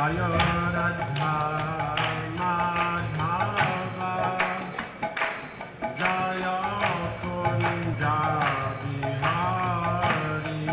Joy Radha Madhav Joy Kunja Bihari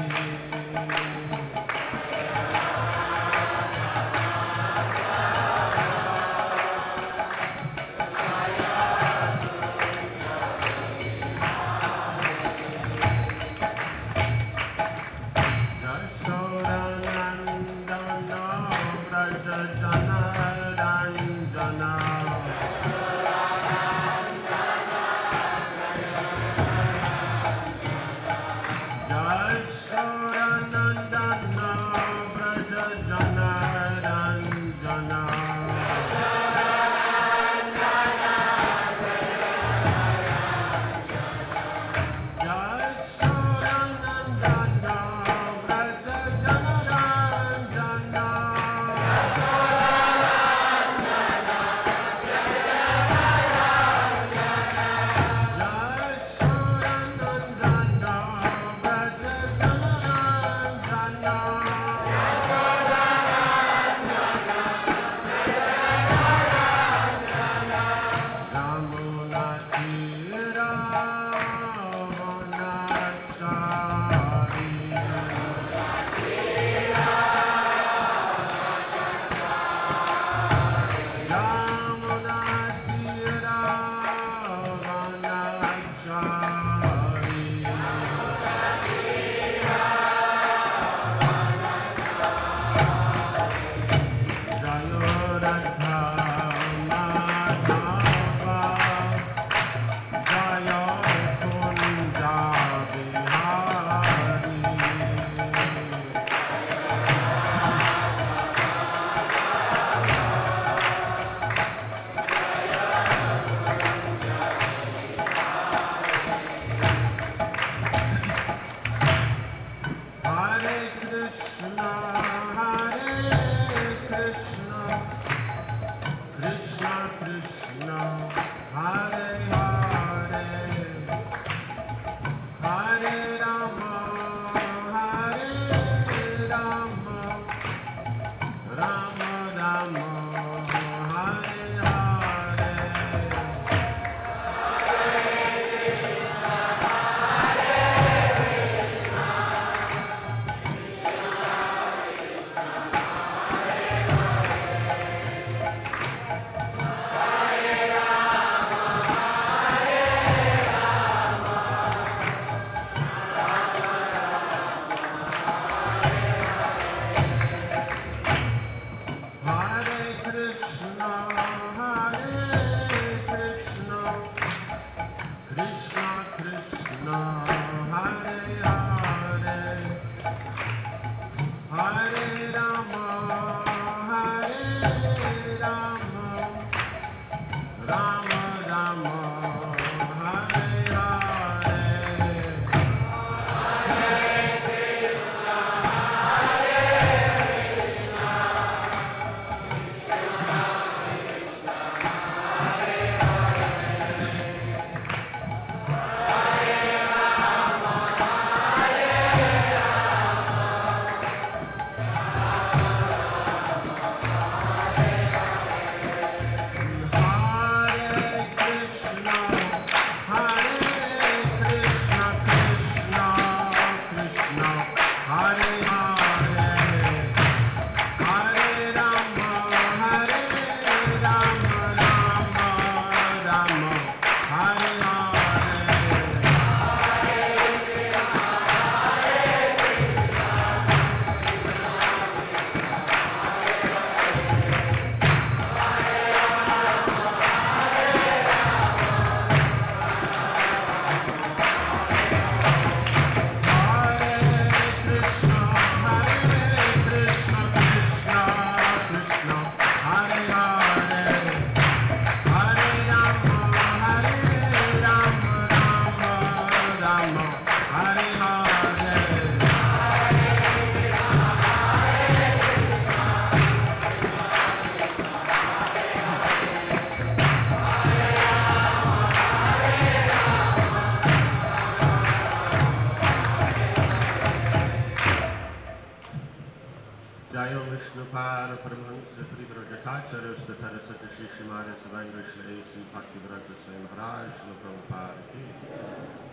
Vishnupad Paramahansa Parivara Jatacharya Statara Satashi Shimada Savandra Shri Sri Bhaktivedanta Swami Maharaj Srila Prabhupada Ki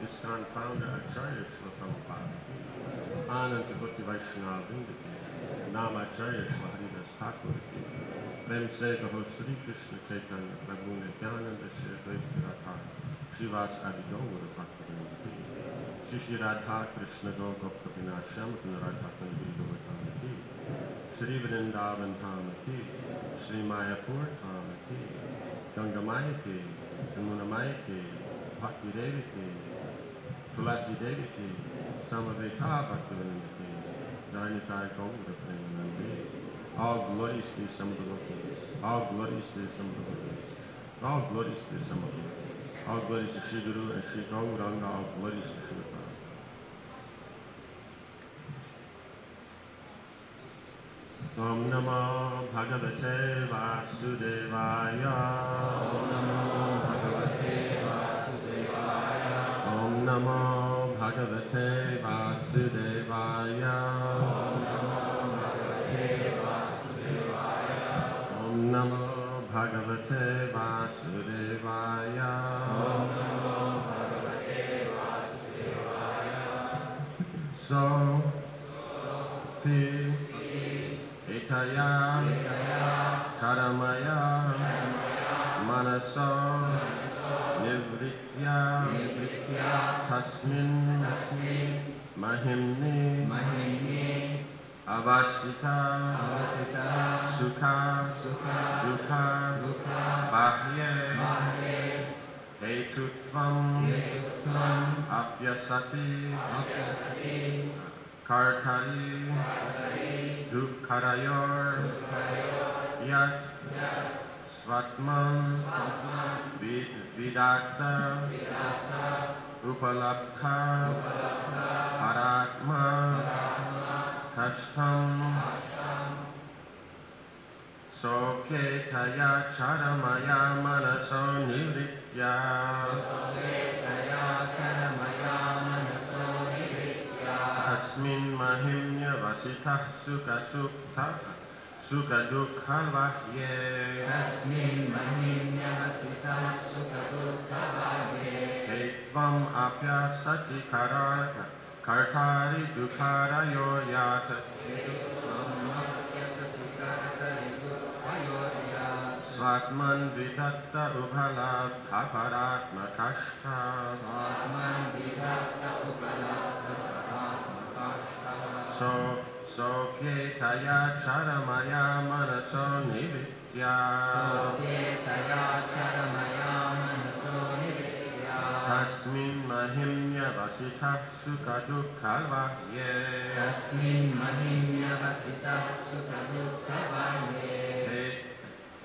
ISKCON founder Acharya Srila Prabhupada Ki Ananta Bhakti Vaishnava Vrinda Ki Namacharya Srila Haridas Thakur Ki Prem Se Gaho Sri Krishna Chaitanya Prabhu Nityananda Shri Advaita Radha Srivas Adi Gaur Bhaktivedanta Ki Shri Radha Krishna Go Gopta Vinasham Radha Kandi Govardhana Ki Shri Vrindavan Dhama Ki Shri Mayapur Dhama Ki Ganga Maya Ki Jamuna Maya Ki Bhakti Devi Ki Tulasi Devi Ki Samaveta Bhaktivedanta Ki Jainitai Gaura Premanandi. All glories to Samaveta. All glories to Samaveta. All glories to Samaveta. All glories to Shri Guru and Shri Gauranga. All glories to Shri Prabhupada. Om Namo Bhagavate Vasudevaya. Om Namo Bhagavate Vasudevaya. Om Namo Bhagavate Vasudevaya. Om Namo Bhagavate Vasudevaya. Om Namo Bhagavate Vasudevaya. So Ekaya Charamaya Manaso Nivritya Tasmin Mahimni Avasita Sukha Dukha Bahye Hetutvam Apyasati Kartari Dukkarayor Yat Svatman Vidatta Upalabdha Paratma Kashtam Soketaya Charamaya Manaso Nivritya Asmin Mahimnya Vasitah Sukha Sukha Sukha Dukha Vahye. Asmin Mahimnya Vasitah Sukha Dukha Vahye. Hetvam Apya Sati Kartari Dukkara Yoryat. Svatman Vidatta Ubhalabdha Paratma Kashta. Svatman Vidatta Ubhalabdha Soketaya Charamaya Manaso Nivritya. Tasmin Mahimnya Vasitah Sukha Dukha Vahye.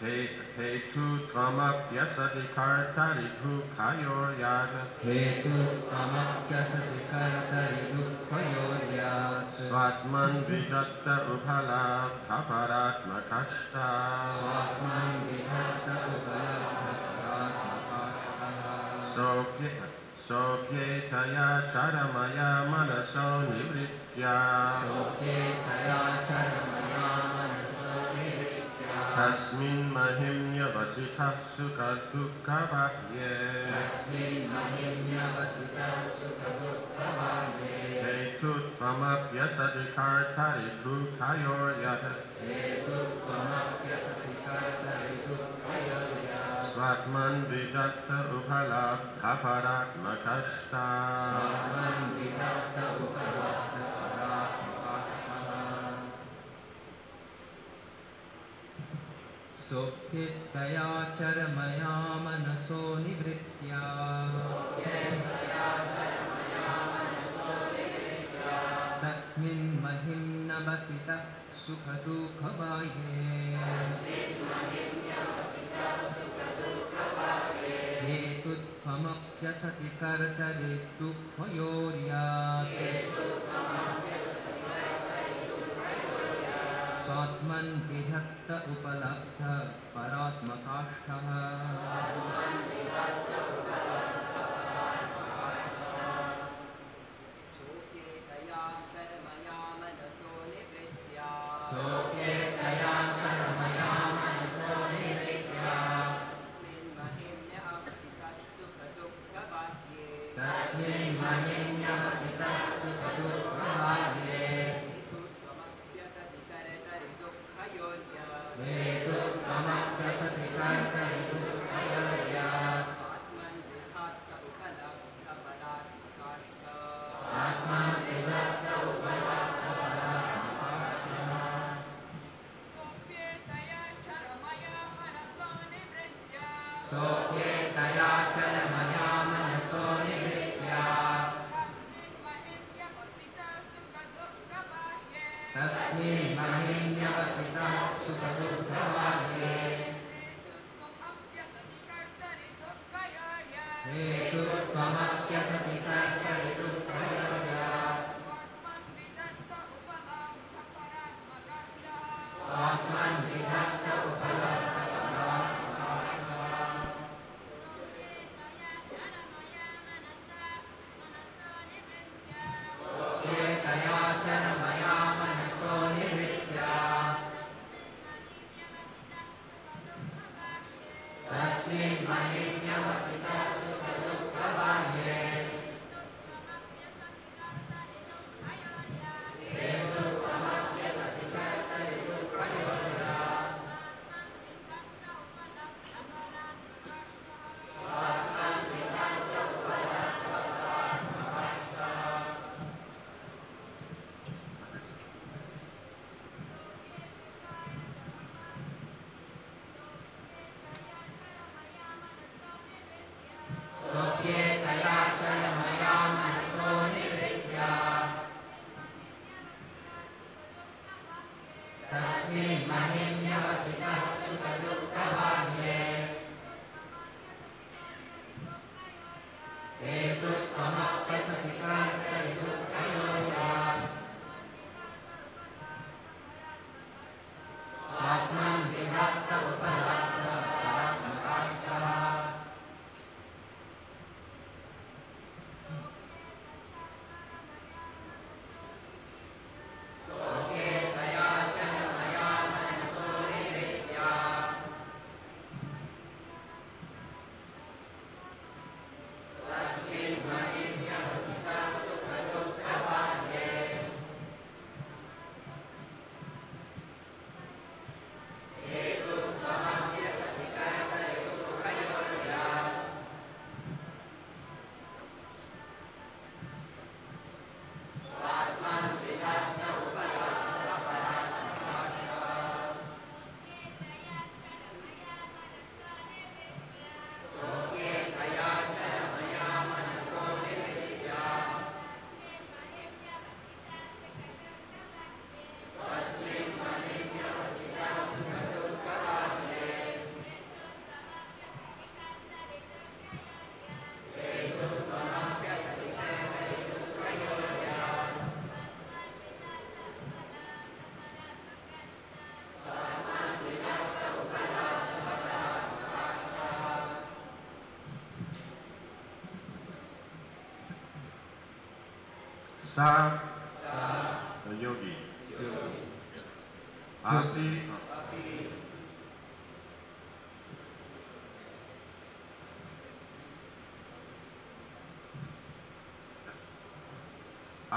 Hetu Tvamapyasati Kartari Dukhayoryat. Svatman Vidatta Uphalabdha Paratma Kashta. Soketaya Charamaya Manaso Nivritya. Tasmin Mahimnya Vasitah Sukha Dukha Vahye. Hetuttvamapyasati Kartari Dukhayoryat. Svatman Vidatta Uphalabdha Paratma Kashta. Soketaya Charamaya Manaso Nivritya. Tasmin Mahimna Vasitah Sukha Dukha Vahye. Hetuttvamapyasati Kartari Dukhayoryat. Svatman Vidatta Upalabdha Paratma Kashta. Soketaya Charamaya Manaso Nivritya. सोऽप्येतयाचलमया मनसो निवृत्त्या तस्मिन् महिम्न्यवसितः सुखदुःखबाह्ये हेतुत्वमप्यसति कर्तरि दुःखयोगात् स्वात्मन् विधत्त उपलब्धतया मनसो निवृत्त्या तस्मिन् महिम्न्यवसितः सुखदुःखबाह्ये हेतुत्वमप्यसति कर्तरि दुःखयोगात् स्वात्मन् विधत्त सोऽप्येतयाचलमया मनसो निवृत्त्या तस्मिन् महिम्न्यवसितः सुखदुःखबाह्ये हेतुत्वमप्यसति कर्तरि दुःखयोगात् स्वात्मन् विधत्त उपलब्ध परात्मकास्थः सोऽप्येतयाचलमया मनसो निवृत्त्या तस्मिन् महिम्न्यवसितः सुखदुःखबाह्ये हेतुत्वमप्यसति कर्तरि दुःखयोगात् स्वात्मन् विधत्त उपलब्ध परात्मकास्थः सोऽप्येतयाचलमया मनसो निवृत्त्या तस्मिन् महिम्न्यवसितः सुखदुःखबाह्ये हेतुत्वमप्यसति कर्तरि दुःखयोगात् स्वात्मन् विधत्त उपलब्ध परात्मकास्थः Sa, the yogi.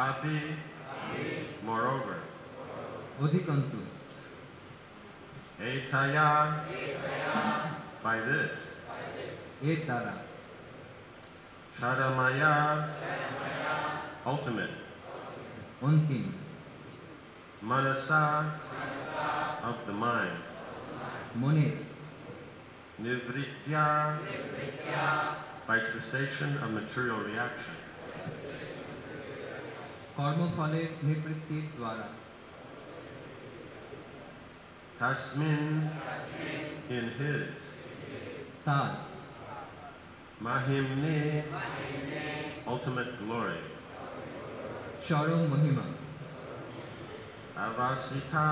Api, moreover, অধিকন্তু etaya, by this, এর দ্বারা charamaya, ultimate, অন্তিম manasa, of the mind, মনের nivritya, by cessation of material reaction, কর্মফলের নিবৃত্তির দ্বারা tasmin, in his, তার mahimne, ultimate glory, চরম মহিমা avasita,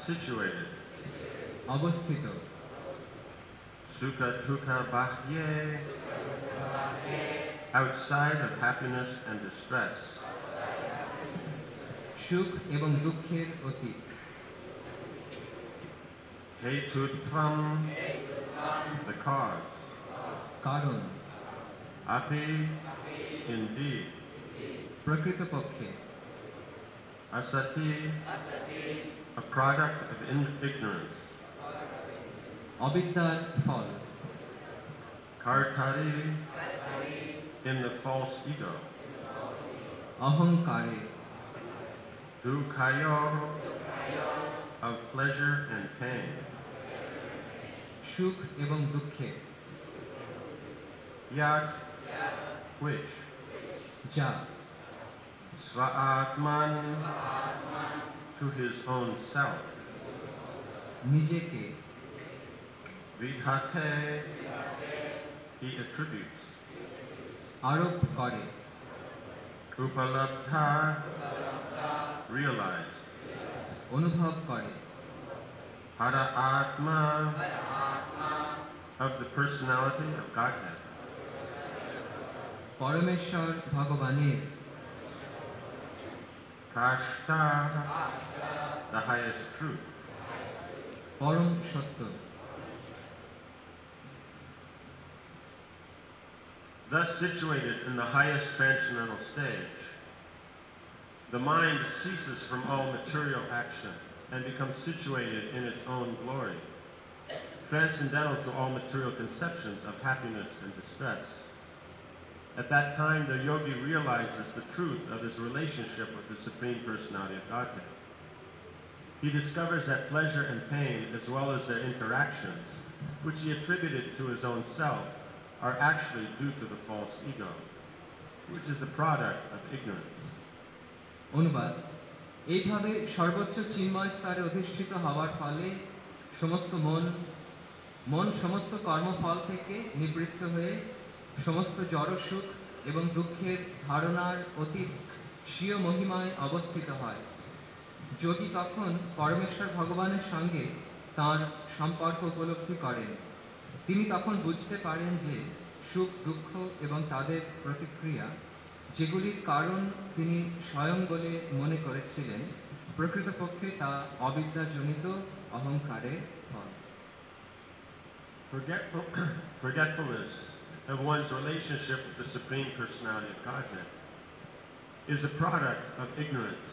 situated, অবস্থিত sukha dukha bahye, outside of happiness and distress, সুখ এবং দুঃখের অতীত hetutvam, the cause, কারণ api, indeed, প্রকৃতপক্ষে asati, a product of ignorance, অবিদ্যার fall kartari, in the false ego, অহংকারে dukhayo, of pleasure and pain, সুখ এবং দুঃখের, Yat, which? যা Sva-atman, to his own self. নিজেকে Vidhate, he attributes. আরোপ করে, Upalabdha, realized. অনুভব করে, Hara Atma, of the personality of Godhead. পরমেশ্বর ভগবানের, Kashta, the highest truth. পরম সত্য। Thus situated in the highest transcendental stage, the mind ceases from all material action and becomes situated in its own glory, transcendental to all material conceptions of happiness and distress. At that time, the yogi realizes the truth of his relationship with the Supreme Personality of Godhead. He discovers that pleasure and pain, as well as their interactions, which he attributed to his own self, are actually due to the false ego, which is the product of ignorance. অনুবাদ, এইভাবে সর্বোচ্চ চিন্ময় স্তরে অধিষ্ঠিত হওয়ার ফলে সমস্ত মন সমস্ত কর্মফল থেকে নিবৃত্ত হয়ে সমস্ত জড় সুখ এবং দুঃখের ধারণার অতীত স্বীয় মহিমায় অবস্থিত হয়। যোগী তখন পরমেশ্বর ভগবানের সঙ্গে তার সম্পর্ক উপলব্ধি করেন। তিনি তখন বুঝতে পারেন যে সুখ দুঃখ এবং তাদের প্রতিক্রিয়া, যেগুলির কারণ তিনি স্বয়ং বলে মনে করেছিলেন, প্রকৃতপক্ষে তা অবিদ্যাজনিত অহংকারের ফল। Forgetfulness of one's relationship with the Supreme Personality of Godhead is a product of ignorance.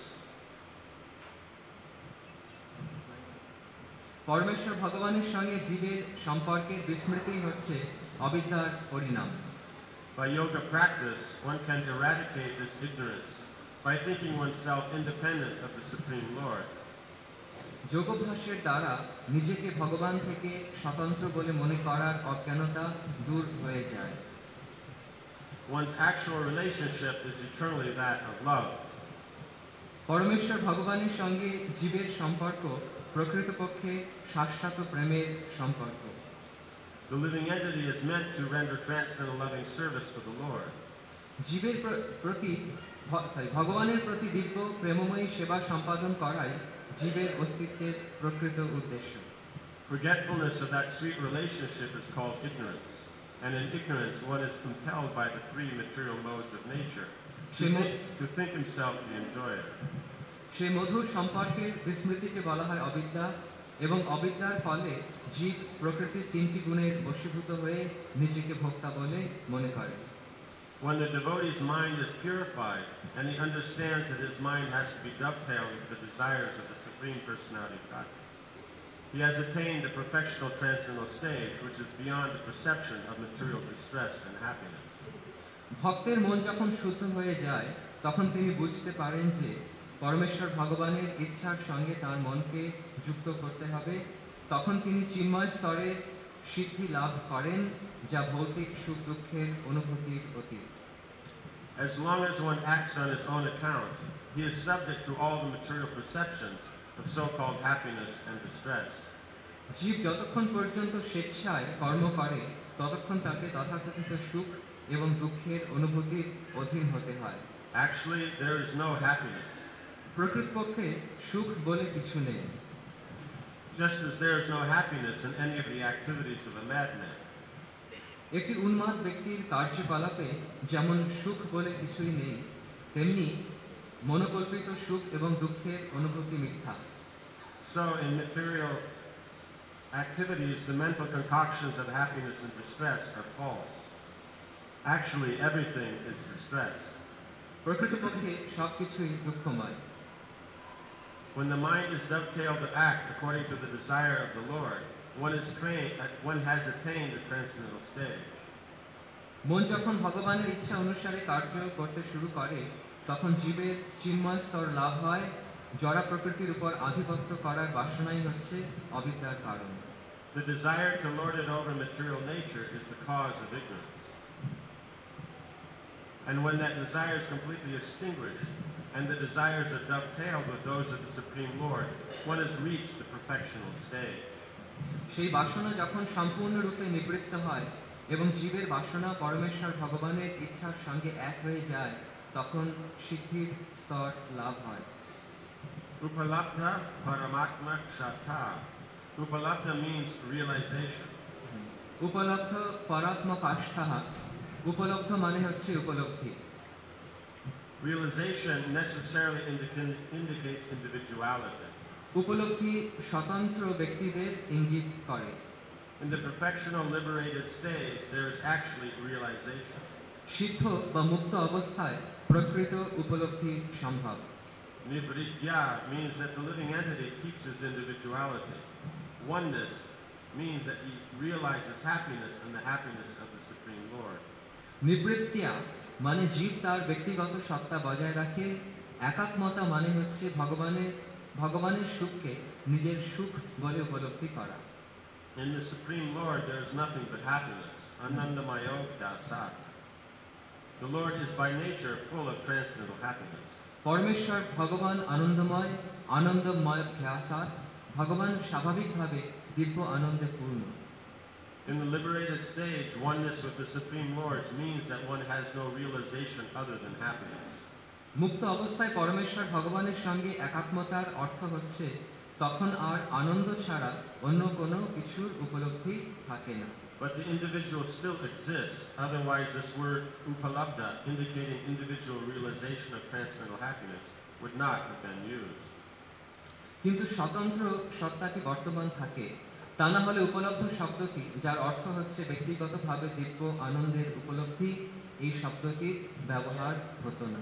পরমেশ্বর ভগবানের সঙ্গে জীবের সম্পর্কের বিস্মৃতি হচ্ছে অবিদ্যার পরিণাম। By yoga practice, one can eradicate this ignorance by thinking oneself independent of the Supreme Lord. যোগাভ্যাসের দ্বারা নিজেকে ভগবান থেকে স্বতন্ত্র বলে মনে করার অজ্ঞানতা দূর হয়ে যায়। One's actual relationship is eternally that of love. পরমেশ্বর ভগবানের সঙ্গে জীবের সম্পর্ক প্রকৃতপক্ষে শাশ্বত প্রেমের সম্পর্ক। The living entity is meant to render transcendental loving service to the Lord. জীবের প্রতি ভগবানের প্রতি দিব্য প্রেমময়ী সেবা সম্পাদন করাই জীবের অস্তিত্বের প্রকৃত উদ্দেশ্য। Forgetfulness of that sweet relationship is called ignorance, and in ignorance one is compelled by the three material modes of nature to think himself the enjoyer. সেই মধুর সম্পর্কের বিস্মৃতিকে বলা হয় অবিদ্যা, এবং অবিদ্যার ফলে জীব প্রকৃতির তিনটি গুণের বশীভূত হয়ে নিজেকে ভোক্তা বলে মনে করে। When the devotee's mind is purified and he understands that his mind has to be dovetailed with the desires of the Supreme Personality of God, he has attained the perfectional transcendental stage, which is beyond the perception of material distress and happiness. ভক্তের মন যখন শুদ্ধ হয়ে যায়, তখন তিনি বুঝতে পারেন যে পরমেশ্বর ভগবানের ইচ্ছার সঙ্গে তার মনকে যুক্ত করতে হবে। তখন তিনি চিন্ময় স্তরে সিদ্ধি লাভ করেন, যা ভৌতিক সুখ দুঃখের অনুভূতির অতীত। As long as one acts on his own account, he is subject to all the material perceptions of so-called happiness and distress. জীব যতক্ষণ পর্যন্ত স্বেচ্ছায় কর্ম করে, ততক্ষণ তাকে তথাকথিত সুখ এবং দুঃখের অনুভূতির অধীন হতে হয়। Actually, there is no happiness. প্রকৃতপক্ষে সুখ বলে কিছু নেই। Just as there is no happiness in any of the activities of a madman. একটি উন্মাদ ব্যক্তির কার্যকলাপে যেমন সুখ বলে কিছুই নেই, তেমনি মনোকল্পিত সুখ এবং দুঃখের অনুভূতি মিথ্যা। So in material activities, the mental concoctions of happiness and distress are false. Actually, everything is distress. প্রকৃতপক্ষে সবকিছুই দুঃখময়। When the mind is dovetailed to act according to the desire of the Lord, one has attained the transcendental stage. মন যখন ভগবানের ইচ্ছা অনুসারে কার্য করতে শুরু করে, তখন জীবের চিন্ময় স্তর লাভ হয়। জড়া প্রকৃতির উপর আধিপত্য করার বাসনাই হচ্ছে অবিদ্যার কারণ। The desire to lord it over material nature is the cause of ignorance. And when that desire is completely extinguished, and the desires are dovetailed with those of the Supreme Lord, one has reached the perfectional stage. সেই বাসনা যখন সম্পূর্ণরূপে নিবৃত্ত হয় এবং জীবের বাসনা পরমেশ্বর ভগবানের ইচ্ছার সঙ্গে এক হয়ে যায়, তখন সিদ্ধির স্তর লাভ হয়। Upalabdha Paramatma Kshata. Upalabdha means realization. উপলব্ধ পরাত্ম কাষ্ঠাহা, উপলব্ধ মানে হচ্ছে উপলব্ধি। Realization necessarily indicates individuality. উপলব্ধি স্বতন্ত্র ব্যক্তিদের ইঙ্গিত করে। In the perfectional liberated stage, there is actually realization. সিদ্ধ বা মুক্ত অবস্থায় প্রকৃত উপলব্ধি সম্ভব। Nivritya means that the living entity keeps his individuality. Oneness means that he realizes happiness and the happiness of the Supreme Lord. নিবৃত্তিয়া মানে জীব তার ব্যক্তিগত সত্তা বজায় রাখে। একাত্মতা মানে হচ্ছে ভগবানের সুখকে নিজের সুখ বলে উপলব্ধি করা। In the Supreme Lord, there is nothing but happiness. Anandamayo dasat. The Lord is by nature full of transcendental happiness. পরমেশ্বর ভগবান আনন্দময়, আনন্দময় ভ্যাসাত, ভগবান স্বাভাবিকভাবে দিব্য আনন্দে পূর্ণ। In the liberated stage, oneness with the Supreme Lord means that one has no realization other than happiness. মুক্ত অবস্থায় পরমেশ্বর ভগবানের সঙ্গে একাত্মতার অর্থ হচ্ছে তখন আর আনন্দ ছাড়া অন্য কোনো কিছুর উপলব্ধি থাকে না। But the individual still exists, otherwise this word upalabdha, indicating individual realization of transcendental happiness, would not have been used. কিন্তু স্বতন্ত্র সত্তাটি বর্তমান থাকে, তা না হলে উপলব্ধ শব্দটি, যার অর্থ হচ্ছে ব্যক্তিগতভাবে দিব্য আনন্দের উপলব্ধি, এই শব্দটির ব্যবহার হতো না।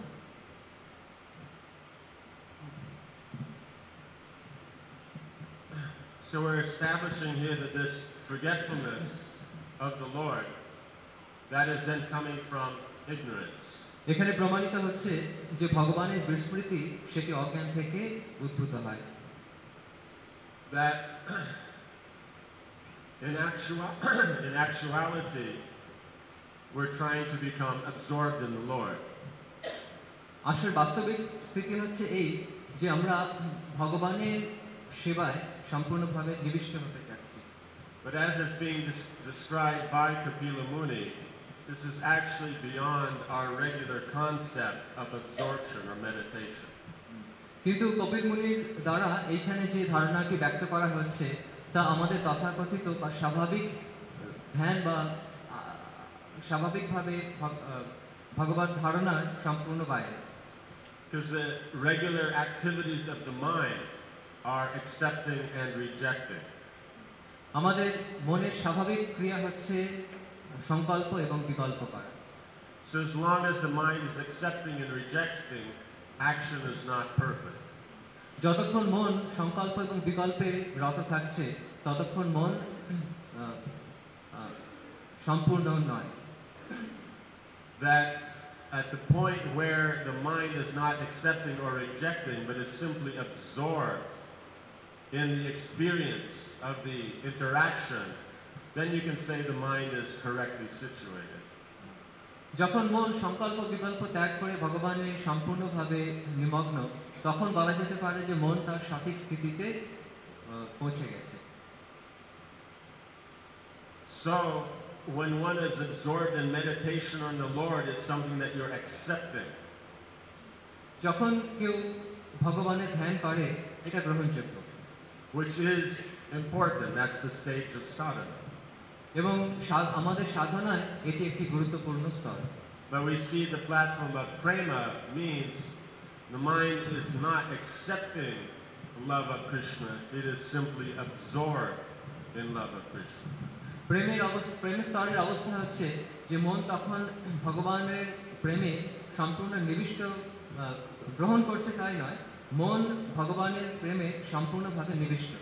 So we're establishing here that this forgetfulness of the Lord, that is then coming from ignorance. এখানে প্রমাণিত হচ্ছে যে ভগবানের বিস্মৃতি সেটি অজ্ঞান থেকে উদ্ভূত হয়। That in actuality, we're trying to become absorbed in the Lord. আসল বাস্তবিক স্থিতি হচ্ছে এই যে আমরা ভগবানের সেবায় সম্পূর্ণভাবে নিবিষ্ট হতে চাচ্ছি। But as is being described by Kapila Muni, this is actually beyond our regular concept of absorption or meditation. কিন্তু কপিল মুনির দ্বারা এইখানে যে ধারণাটি ব্যক্ত করা হচ্ছে তা আমাদের তথাকথিত বা স্বাভাবিক ধ্যান বা স্বাভাবিকভাবে ভগবত ধারণার সম্পূর্ণ বাইরে। Because the regular activities of the mind are accepting and rejecting. আমাদের মনের স্বাভাবিক ক্রিয়া হচ্ছে সংকল্প এবং বিকল্প করা। So as long as the mind is accepting and rejecting, action is not perfect. যতক্ষণ মন সংকল্প এবং বিকল্পে রত থাকছে ততক্ষণ মন সম্পূর্ণ নয়। That at the point where the mind is not accepting or rejecting, but is simply absorbed in the experience of the interaction, then you can say the mind is correctly situated. যখন মন সংকল্প বিকল্প ত্যাগ করে ভগবানে সম্পূর্ণভাবে নিমগ্ন, তখন বলা যেতে পারে যে মন তার সঠিক স্থিতিতে পৌঁছে গেছে। So when one is absorbed in meditation on the Lord, it's something that you're accepting. যখন কেউ ভগবানের ধ্যান করে, এটা গ্রহণযোগ্য। Which is important. That's the stage of sadhana. এবং আমাদের সাধনায় এটি একটি গুরুত্বপূর্ণ স্তর। But we see the platform of prema means the mind is not accepting love of Krishna, it is simply absorbed in love of Krishna. প্রেমের স্তরের অবস্থা হচ্ছে যে মন তখন ভগবানের প্রেমে সম্পূর্ণ নিবিষ্ট গ্রহণ করছে তাই নয়, মন ভগবানের প্রেমে সম্পূর্ণভাবে নিবিষ্ট।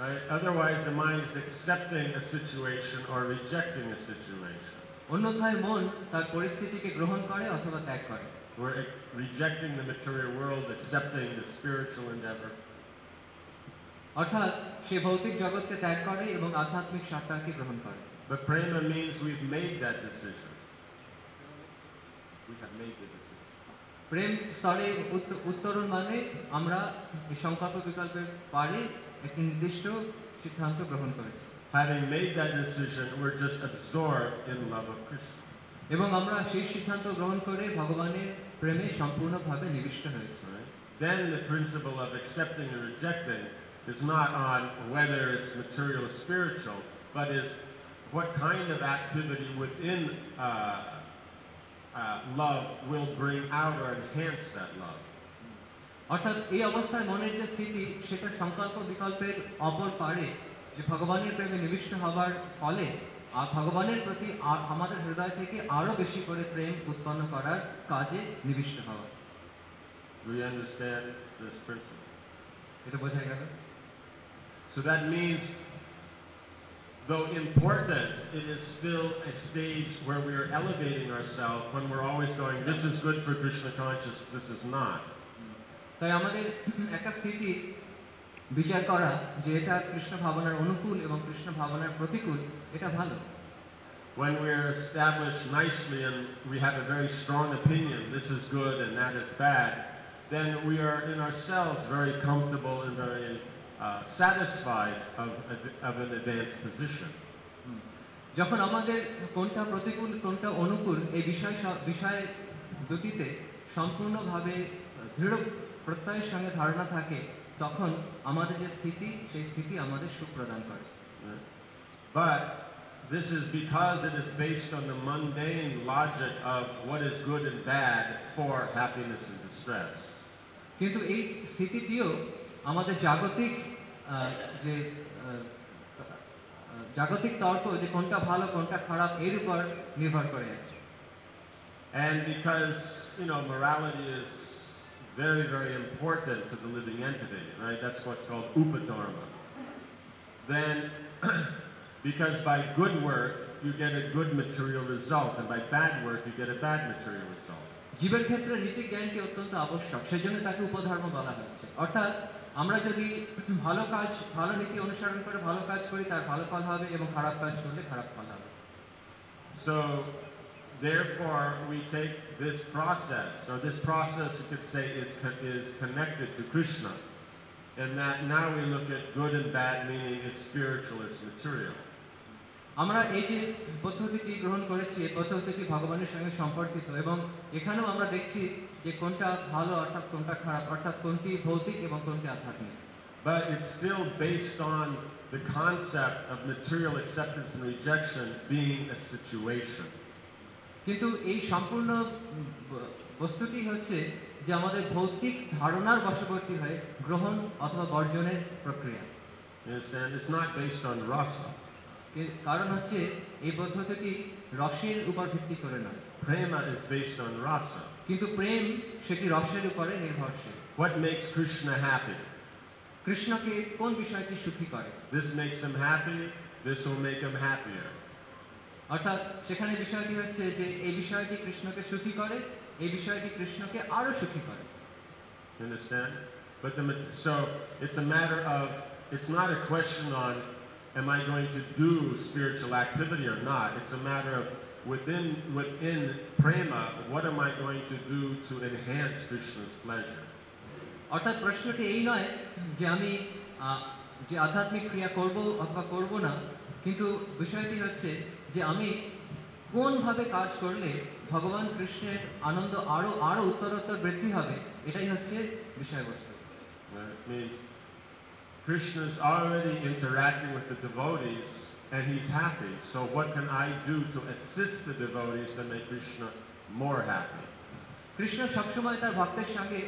Right? Otherwise the mind is accepting a situation or rejecting a situation. অন্যথায় মন তার পরিস্থিতিকে গ্রহণ করে অথবা ত্যাগ করে। We're rejecting the material world, accepting the spiritual endeavor. অর্থাৎ সে ভৌতিক জগৎকে ত্যাগ করে এবং আধ্যাত্মিক সত্তাকে গ্রহণ করে। But prema means we've made that decision. We have made the decision. প্রেম স্তরে উত্তরণ মানে আমরা এই সংকল্প বিকল্পের পারে একটি নির্দিষ্ট সিদ্ধান্ত গ্রহণ করেছি। Having made that decision, we're just absorbed in love of Krishna. এবং আমরা সেই সিদ্ধান্ত গ্রহণ করে ভগবানের প্রেমে সম্পূর্ণভাবে নিবিষ্ট হয়েছি। Right? Then the principle of accepting and rejecting is not on whether it's material or spiritual, but is what kind of activity within love will bring out or enhance that love. অর্থাৎ এই অবস্থায় মনের যে স্থিতি সেটা সংকল্প বিকল্পের অপর পারে যে ভগবানের প্রেমে নিবিষ্ট হবার ফলে আর ভগবানের প্রতি আমাদের হৃদয় থেকে আরো বেশি করে প্রেম উৎপন্ন করার কাজে নিবিষ্ট হওয়া। Do you understand this principle? এটা বোঝা গেল? So that means, though important, it is still a stage where we are elevating ourselves when we're always going, this is good for Krishna conscious, this is not. তাই আমাদের একটা স্থিতি বিচার করা যে এটা কৃষ্ণ ভাবনার অনুকূল এবং কৃষ্ণ ভাবনার প্রতিকূল, এটা ভালো। When we're established nicely and we have a very strong opinion, this is good and that is bad, then we are in ourselves very comfortable and very satisfied of an advanced position. যখন আমাদের কোনটা প্রতিকূল কোনটা অনুকূল এই বিষয় দুটিতে সম্পূর্ণভাবে দৃঢ় প্রত্যয়ের সঙ্গে ধারণা থাকে তখন আমাদের যে স্থিতি সেই স্থিতি আমাদের সুখ প্রদান করে। But this is because it is based on the mundane logic of what is good and bad for happiness and distress. কিন্তু এই স্থিতিটিও আমাদের জাগতিক যে জাগতিক তর্ক যে কোনটা ভালো কোনটা খারাপ এর উপর নির্ভর করে আছে। And because, morality is very, very important to the living entity, right? That's what's called upadharma. Then, because by good work you get a good material result, and by bad work you get a bad material result. জীবের ক্ষেত্রে নীতি জ্ঞানটি অত্যন্ত আবশ্যক, সেজন্য তাকে উপধর্ম বলা হচ্ছে। অর্থাৎ আমরা যদি ভালো নীতি অনুসরণ করে ভালো কাজ করি তার ভালো ফল হবে এবং খারাপ কাজ করলে খারাপ ফল হবে। So therefore we take this process, or this process you could say is connected to Krishna, in that now we look at good and bad, meaning it's spiritual, it's material. আমরা এই যে পদ্ধতিটি গ্রহণ করেছি এই পদ্ধতিটি ভগবানের সঙ্গে সম্পর্কিত এবং এখানেও আমরা দেখছি যে কোনটা ভালো অর্থাৎ কোনটা খারাপ অর্থাৎ কোনটি ভৌতিক এবং কোনটি আধ্যাত্মিক। But it's still based on the concept of material acceptance and rejection being a situation. কিন্তু এই সম্পূর্ণ বস্তুটি হচ্ছে যে আমাদের ভৌতিক ধারণার বশবর্তী হয়ে গ্রহণ অথবা বর্জনের প্রক্রিয়া। You understand? It's not based on rasa. কারণ হচ্ছে এই পদ্ধতিটি রসের উপর ভিত্তি করে নয়। Prema is based on rasa. কিন্তু প্রেম সেটি রসের উপরে নির্ভরশীল। What makes Krishna happy? কৃষ্ণকে কোন বিষয়টি সুখী করে? This makes him happy, this will make him happier. অর্থাৎ সেখানে বিষয়টি হচ্ছে যে এই বিষয়টি কৃষ্ণকে সুখী করে, এই বিষয়টি কৃষ্ণকে আরো সুখী করে। You understand? But so it's a matter of, it's not a question on am I going to do spiritual activity or not? It's a matter of within prema, what am I going to do to enhance Krishna's pleasure? অর্থাৎ প্রশ্নটি এই নয় যে আমি যে আধ্যাত্মিক ক্রিয়া করব অথবা করব না, কিন্তু বিষয়টি হচ্ছে যে আমি কোনভাবে কাজ করলে ভগবান কৃষ্ণের আনন্দ আরো উত্তরোত্তর বৃদ্ধি হবে, এটাই হচ্ছে বিষয়বস্তু। It means Krishna is already interacting with the devotees and he's happy. So what can I do to assist the devotees to make Krishna more happy? Krishna সবসময় তার ভক্তের সঙ্গে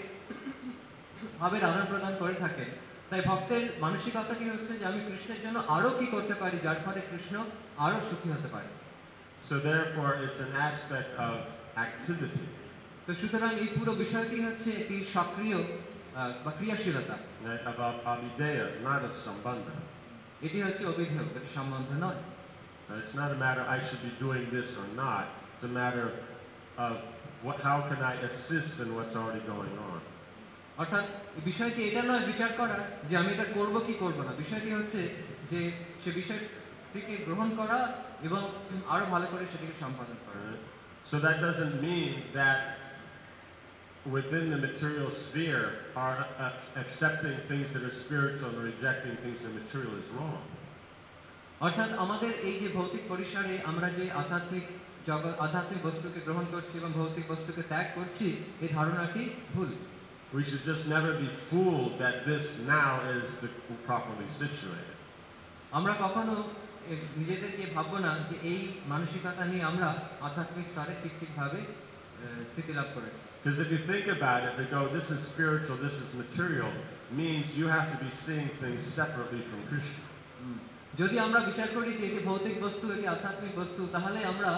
ভাবের আদান প্রদান করে থাকেন, তাই ভক্তের মানসিকতাটি হচ্ছে যে আমি কৃষ্ণের জন্য আরো কি করতে পারি যার ফলে কৃষ্ণ আরো সুখী হতে পারে। So therefore it's an aspect of activity. তো সুতরাং এই পুরো বিষয়টি হচ্ছে একটি সক্রিয় বা ক্রিয়াশীলতা, About abideya, not of sambandha. এটি হচ্ছে অবিধেয়, এটি সম্বন্ধ নয়। It's not a matter I should be doing this or not. It's a matter of how can I assist in what's already going on. অর্থাৎ বিষয়টি এটা নয় বিচার করার যে আমি এটা করব কি করব না, বিষয়টি হচ্ছে যে সে বিষয়টিকে গ্রহণ করা এবং আরো ভালো করে সেটিকে সম্পাদন করা। So that doesn't mean that within the material sphere are accepting things that are spiritual and rejecting things that are material is wrong. অর্থাৎ আমাদের এই যে ভৌতিক পরিসরে আমরা যে আধ্যাত্মিক বস্তুকে গ্রহণ করছি এবং ভৌতিক বস্তুকে ত্যাগ করছি, এই ধারণাটি ভুল। We should just never be fooled that this now is the properly situated. আমরা কখনো নিজেদেরকে ভাববো না যে এই মানসিকতা নিয়ে আমরা আধ্যাত্মিক স্তরে ঠিকভাবে স্থিতি লাভ করেছি। Because if you think about it, they go, this is spiritual, this is material, means you have to be seeing things separately from Krishna. যদি আমরা বিচার করি যে এটি ভৌতিক বস্তু, এটি আধ্যাত্মিক বস্তু, তাহলে আমরা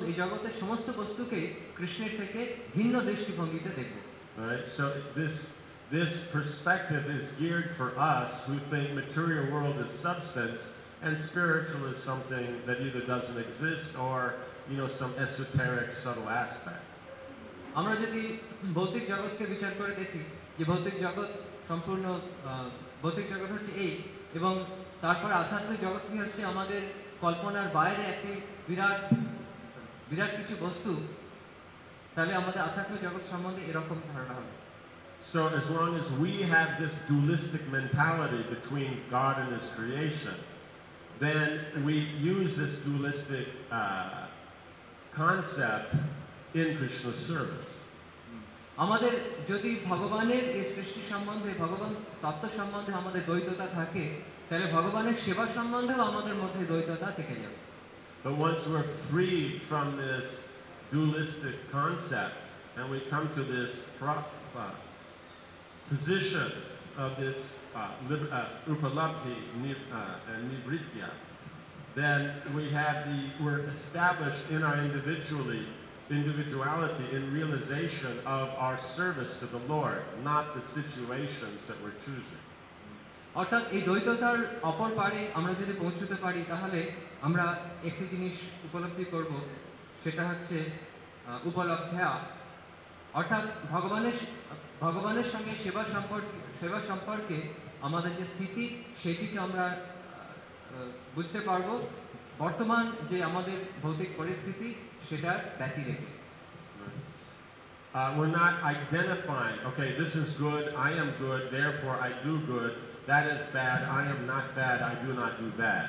এই জগতের সমস্ত বস্তুকে কৃষ্ণের থেকে ভিন্ন দৃষ্টিভঙ্গিতে দেখব। Right? So this perspective is geared for us who think material world is substance and spiritual is something that either doesn't exist or, some esoteric subtle aspect. আমরা যদি ভৌতিক জগৎকে বিচার করে দেখি যে ভৌতিক জগৎ সম্পূর্ণ ভৌতিক জগৎ হচ্ছে এই, এবং তারপর আধ্যাত্মিক জগৎটি হচ্ছে আমাদের কল্পনার বাইরে একটি বিরাট কিছু বস্তু, তাহলে আমাদের আধ্যাত্মিক জগৎ সম্বন্ধে এরকম ধারণা হবে। So as long as we have this dualistic mentality between God and His creation, then we use this dualistic concept in Krishna's service. আমাদের যদি ভগবানের এই সৃষ্টি সম্বন্ধে, ভগবান তত্ত্ব সম্বন্ধে আমাদের দ্বৈততা থাকে, তাহলে ভগবানের সেবা সম্বন্ধেও আমাদের মধ্যে দ্বৈততা থেকে যাবে। But once we're free from this dualistic concept and we come to this position of this upalabdhi and nivritya, then we're established in our individuality in realization of our service to the Lord, not the situations that we're choosing. অর্থাৎ এই দ্বৈততার অপর পারে আমরা যদি পৌঁছতে পারি, তাহলে আমরা একটি জিনিস উপলব্ধি করব, সেটা হচ্ছে উপলব্ধা, অর্থাৎ ভগবানের সঙ্গে সেবা সম্পর্কে আমাদের যে স্থিতি, সেটিকে আমরা বুঝতে পারবো বর্তমান যে আমাদের ভৌতিক পরিস্থিতি সেটার ব্যতি রেখে। We're not identifying, okay, this is good, I am good, therefore I do good, that is bad, I am not bad, I do not do bad.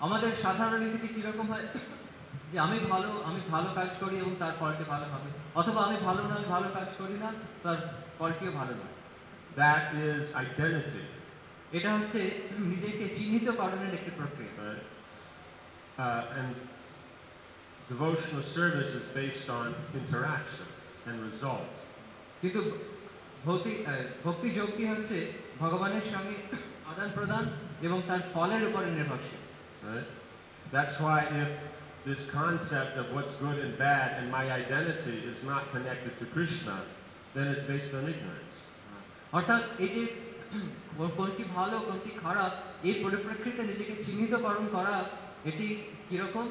আমাদের সাধারণ নীতিটি কিরকম হয় যে আমি ভালো কাজ করি এবং তার ফলটি ভালো হবে, অথবা আমি ভালো না, আমি ভালো কাজ করি না, তার ফলটিও ভালো নয়। That is identity. এটা হচ্ছে নিজেকে চিহ্নিতকরণের একটি প্রক্রিয়া। And devotional service is based on interaction and result. কিন্তু ভক্তি যোগটি হচ্ছে ভগবানের সঙ্গে আদান প্রদান এবং তার ফলের উপরে নির্ভরশীল। Right? That's why if this concept of what's good and bad and my identity is not connected to Krishna, then it's based on ignorance. অর্থাৎ এই যে কোনটি ভালো কোনটি খারাপ, এই পরিপ্রেক্ষিতে নিজেকে চিহ্নিতকরণ করা, এটি কিরকম,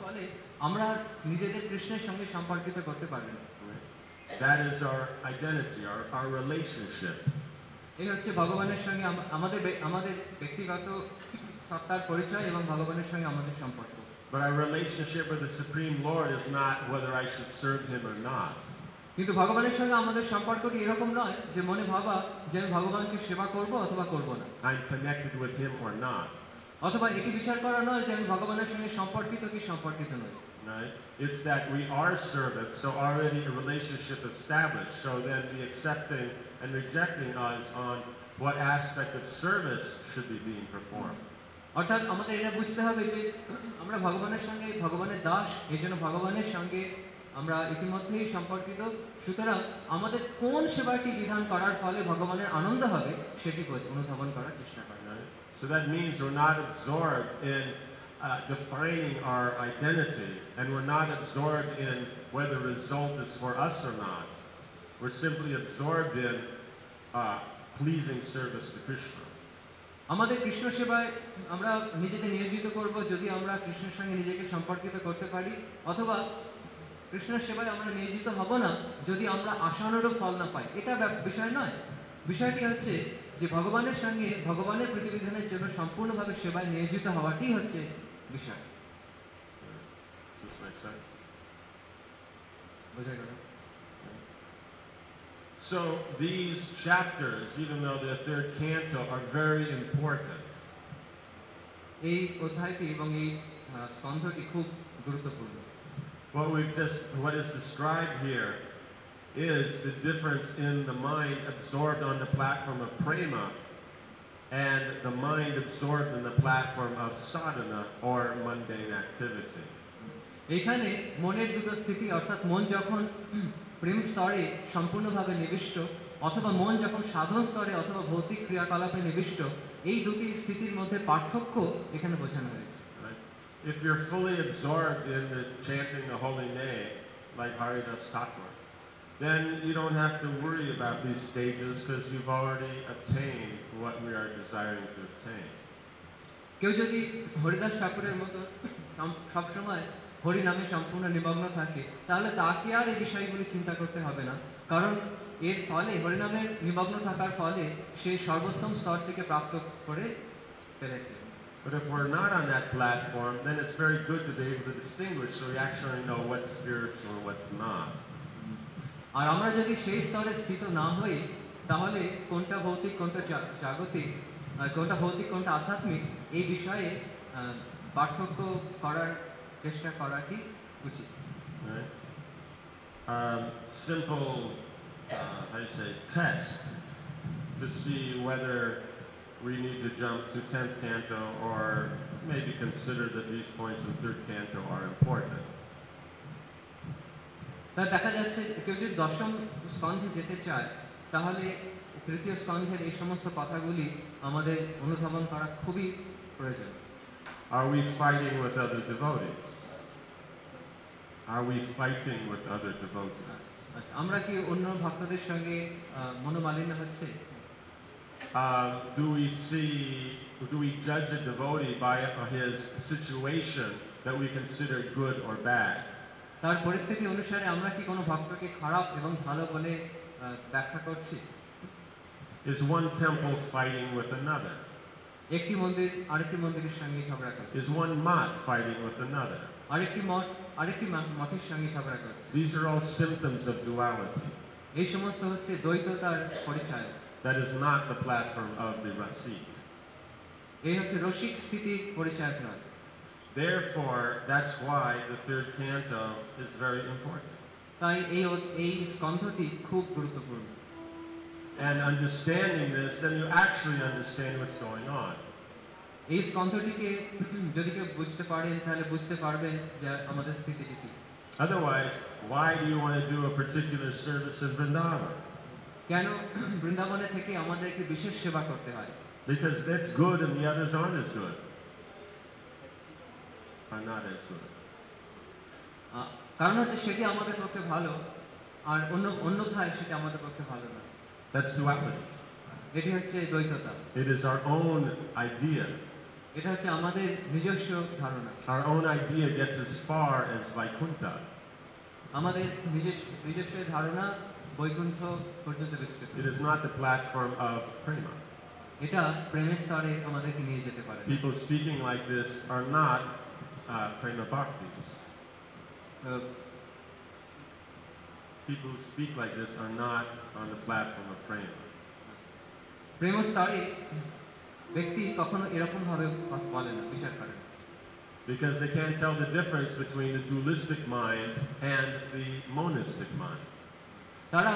ফলে আমরা নিজেদের কৃষ্ণের সঙ্গে সম্পর্কিত করতে পারব না। That is our identity, our relationship. এই হচ্ছে ভগবানের সঙ্গে আমাদের ব্যক্তিগত সত্তার পরিচয় এবং ভগবানের সঙ্গে আমাদের সম্পর্ক। But our relationship with the Supreme Lord is not whether I should serve Him or not. কিন্তু ভগবানের সঙ্গে আমাদের সম্পর্কটি এরকম নয় যে মনে ভাবা যে আমি ভগবানকে সেবা করব অথবা করব না, I'm connected with Him or not. অথবা এটি বিচার করা নয় যে আমি ভগবানের সঙ্গে সম্পর্কিত কি সম্পর্কিত নই। Right? It's that we are servants, so already a relationship established. So then the accepting and rejecting us on what aspect of service should be being performed. অর্থাৎ আমাদের এটা বুঝতে হবে যে আমরা ভগবানের দাস, এই জন্য ভগবানের সঙ্গে আমরা ইতিমধ্যেই সম্পর্কিত, সুতরাং আমাদের কোন সেবাটি বিধান করার ফলে ভগবানের আনন্দ হবে সেটি অনুধাবন করার চেষ্টা করা। So that means we're not absorbed in defining our identity, and we're not absorbed in whether the result is for us or not. We're simply absorbed in pleasing service to Krishna. আমাদের কৃষ্ণ সেবায় আমরা নিজেদের নিয়োজিত করব যদি আমরা কৃষ্ণের সঙ্গে নিজেকে সম্পর্কিত করতে পারি, অথবা কৃষ্ণের সেবায় আমরা নিয়োজিত হব না যদি আমরা আশানুরূপ ফল না পাই। এটা বিষয় নয়। বিষয়টি হচ্ছে যে ভগবানের সঙ্গে ভগবানের প্রতিবিধানের জন্য সম্পূর্ণভাবে সেবায় নিয়োজিত হওয়াটি হচ্ছে বিষয়। Does this make sense? বোঝা গেল? So these chapters, even though the third canto, are very important. এই অধ্যায়টি এবং এই স্কন্ধটি খুব গুরুত্বপূর্ণ। What is described here is the difference in the mind absorbed on the platform of prema and the mind absorbed in the platform of sadhana or mundane activity. এখানে মনের দুটো স্থিতি, অর্থাৎ মন যখন প্রেম স্তরে সম্পূর্ণভাবে নিবিষ্ট অথবা মন যখন সাধন স্তরে অথবা ভৌতিক ক্রিয়াকলাপে নিবিষ্ট, এই দুটি স্থিতির মধ্যে পার্থক্য এখানে বোঝানো হয়েছে। Right? If you're fully absorbed in the chanting the holy name, like Haridas Thakur, then you don't have to worry about these stages because you've already obtained what we are desiring to obtain. কেউ যদি হরিদাস ঠাকুরের মতো সবসময় হরি নামে সম্পূর্ণ নিমগ্ন থাকে, তাহলে তাকে আর এই বিষয়গুলি চিন্তা করতে হবে না, কারণ এর ফলে হরিনামের নিমগ্ন থাকার ফলে সে সর্বোত্তম স্তর থেকে প্রাপ্ত করে ফেলেছে। But if we're not on that platform, then it's very good to be able to distinguish so we actually know what's spiritual and what's not. আর আমরা যদি সেই স্তরে স্থিত না হই, তাহলে কোনটা ভৌতিক কোনটা জাগতিক, কোনটা ভৌতিক কোনটা আধ্যাত্মিক, এই বিষয়ে পার্থক্য করার চেষ্টা করাটি উচিত। Right? Simple, how do you say, test to see whether we need to jump to 10th canto or maybe consider that these points in 3rd canto are important. তা দেখা যাচ্ছে কেউ যদি দশম স্কন্ধে যেতে চায়, তাহলে তৃতীয় স্কন্ধের এই সমস্ত কথাগুলি আমাদের অনুধাবন করা খুবই প্রয়োজন। Are we fighting with other devotees? Are we fighting with other devotees? আচ্ছা, আমরা কি অন্য ভক্তদের সঙ্গে মনোমালিন্য হচ্ছে? Do we judge a devotee by his situation that we consider good or bad? তার পরিস্থিতি অনুসারে আমরা কি কোনো ভক্তকে খারাপ এবং ভালো বলে ব্যাখ্যা করছি? Is one temple fighting with another? একটি মন্দির আরেকটি মন্দিরের সঙ্গে ঝগড়া করছে। Is one mat fighting with another? আরেকটি মঠ আরেকটি মঠের সঙ্গে ঝগড়া করছে। These are all symptoms of duality. এই সমস্ত হচ্ছে দ্বৈততার পরিচয়। That is not the platform of the Rasik. এই হচ্ছে রসিক স্থিতির পরিচয় নয়। Therefore, that's why the 3rd canto is very important. তাই এই স্কন্ধটি খুব গুরুত্বপূর্ণ। And understanding this, then you actually understand what's going on. এই স্কন্ধটিকে যদি কেউ বুঝতে পারেন, তাহলে বুঝতে পারবেন যে আমাদের স্থিতিটি কি। Otherwise, why do you want to do a particular service in Vrindavan? কেন বৃন্দাবনে থেকে আমাদের একটি বিশেষ সেবা করতে হয়? Because that's good and the others aren't as good. Are not as good. কারণ হচ্ছে সেটি আমাদের পক্ষে ভালো, আর অন্যথায় সেটি আমাদের পক্ষে ভালো না। That's duality. এটি হচ্ছে দ্বৈততা। It is our own idea. এটা হচ্ছে আমাদের নিজস্ব ধারণা। Our own idea gets as far as Vaikuntha. আমাদের নিজস্ব ধারণা বৈকুণ্ঠ পর্যন্ত বিস্তৃত। It is not the platform of prema. এটা প্রেমের স্তরে আমাদেরকে নিয়ে যেতে পারে। People speaking like this are not prema bhaktis. People who speak like this are not on the platform of prema. প্রেম স্তরে ব্যক্তি কখনো এরকম ভাবে বলে না, বিচার করে না। Because they can't tell the difference between the dualistic mind and the monistic mind. তারা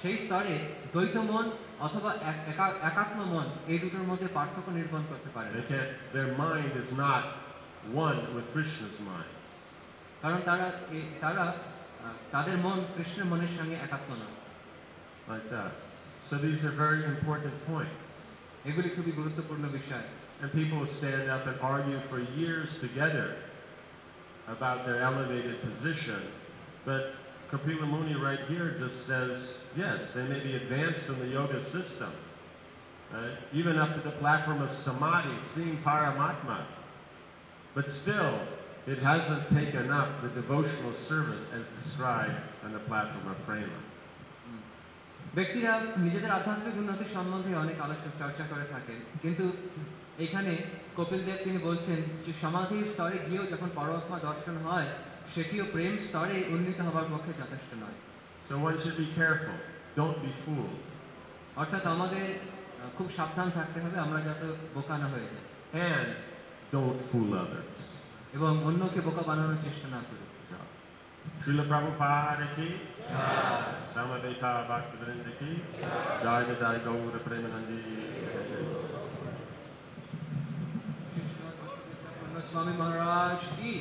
সেই স্তরে দ্বৈত মন অথবা একাত্ম মন এই দুটোর মধ্যে পার্থক্য নির্মাণ করতে পারে না। Their mind is not one with Krishna's mind. কারণ তাদের মন কৃষ্ণের মনের সঙ্গে একাত্ম নয়। Like that. So these are very important points. এগুলি খুবই গুরুত্বপূর্ণ বিষয়। And people stand up and argue for years together about their elevated position, but Kapila Muni right here just says, yes, they may be advanced in the yoga system, even up to the platform of samadhi, seeing Paramatma, but still It hasn't taken up the devotional service as described on the platform of Prema. ব্যক্তিরা নিজেদের আধ্যাত্মিক উন্নতি সম্বন্ধে অনেক আলোচনা চর্চা করে থাকেন, কিন্তু এখানে কপিল দেব তিনি বলছেন যে সমাধির স্তরে গিয়েও যখন পরমাত্মা দর্শন হয় সেটিও প্রেম স্তরে উন্নীত হবার পক্ষে যথেষ্ট নয়। So one should be careful. Don't be fooled. অর্থাৎ আমাদের খুব সাবধান থাকতে হবে আমরা যাতে বোকা না হয়ে যাই And don't fool others. এবং অন্যকে বোকা বানানোর চেষ্টা না করি। Srila Prabhupada ki, Samaveta Bhaktivinoda ki, Jai Jai Gaura Premanandi. Swami Maharaj ki